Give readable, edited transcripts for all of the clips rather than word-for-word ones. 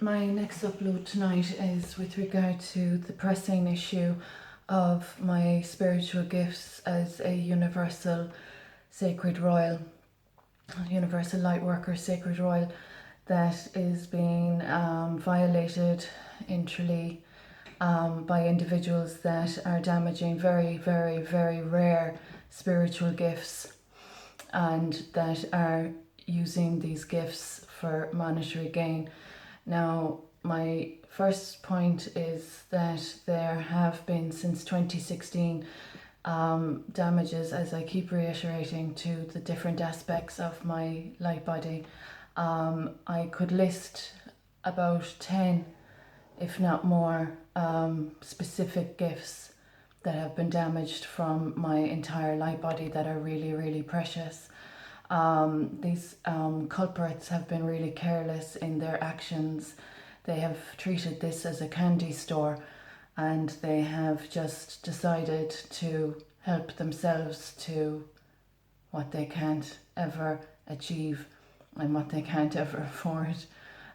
My next upload tonight is with regard to the pressing issue of my spiritual gifts as a universal sacred royal, universal light worker, sacred royal, that is being violated in Tralee by individuals that are damaging very, very, very rare spiritual gifts, and that are using these gifts for monetary gain. Now, my first point is that there have been, since 2016, damages, as I keep reiterating, to the different aspects of my light body. I could list about 10, if not more, specific gifts that have been damaged from my entire light body that are really, really precious. These culprits have been really careless in their actions. They have treated this as a candy store, and they have just decided to help themselves to what they can't ever achieve and what they can't ever afford.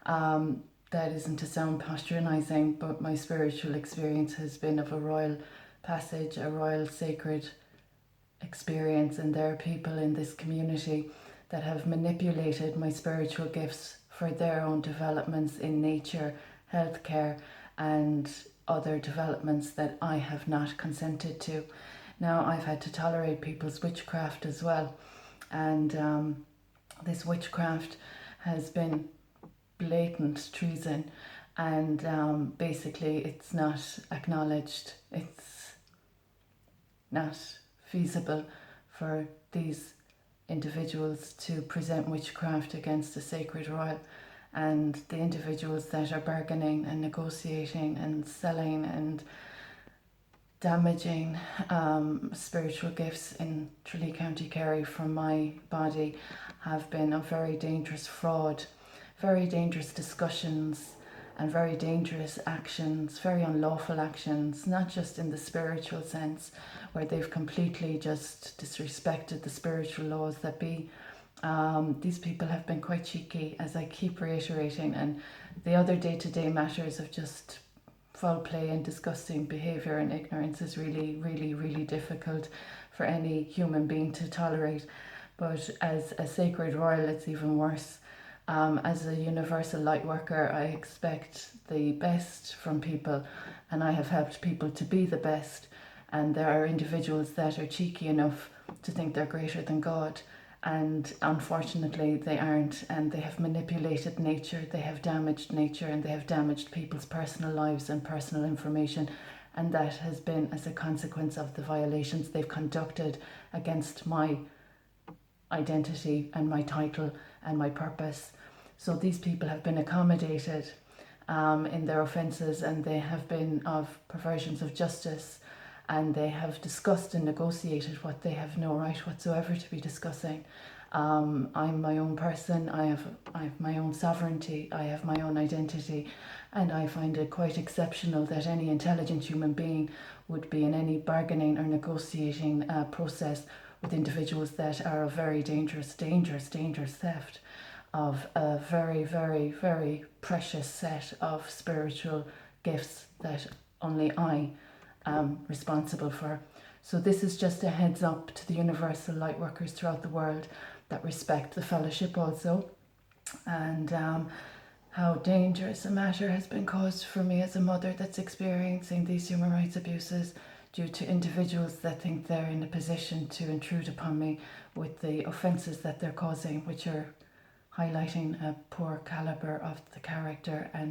That isn't to sound patronising, but my spiritual experience has been of a royal passage, a royal sacred experience, and there are people in this community that have manipulated my spiritual gifts for their own developments in nature, healthcare, and other developments that I have not consented to. Now, I've had to tolerate people's witchcraft as well, and this witchcraft has been blatant treason, and basically it's not acknowledged. It's not feasible for these individuals to present witchcraft against a sacred royal, and the individuals that are bargaining and negotiating and selling and damaging spiritual gifts in Tralee, County Kerry from my body have been a very dangerous fraud, very dangerous discussions, and very dangerous actions, very unlawful actions, not just in the spiritual sense, where they've completely just disrespected the spiritual laws that be. These people have been quite cheeky, as I keep reiterating, and the other day-to-day matters of just foul play and disgusting behaviour and ignorance is really, really, really difficult for any human being to tolerate. But as a sacred royal, it's even worse. As a universal light worker, I expect the best from people, and I have helped people to be the best. And there are individuals that are cheeky enough to think they're greater than God, and unfortunately they aren't, and they have manipulated nature, they have damaged nature, and they have damaged people's personal lives and personal information, and that has been as a consequence of the violations they've conducted against my identity and my title and my purpose. So these people have been accommodated in their offences, and they have been of perversions of justice, and they have discussed and negotiated what they have no right whatsoever to be discussing. I'm my own person, I have my own sovereignty, I have my own identity, and I find it quite exceptional that any intelligent human being would be in any bargaining or negotiating process with individuals that are a very dangerous theft of a very, very, very precious set of spiritual gifts that only I am responsible for. So this is just a heads up to the universal light workers throughout the world that respect the fellowship also, and how dangerous a matter has been caused for me as a mother that's experiencing these human rights abuses due to individuals that think they're in a position to intrude upon me with the offences that they're causing, which are highlighting a poor calibre of the character and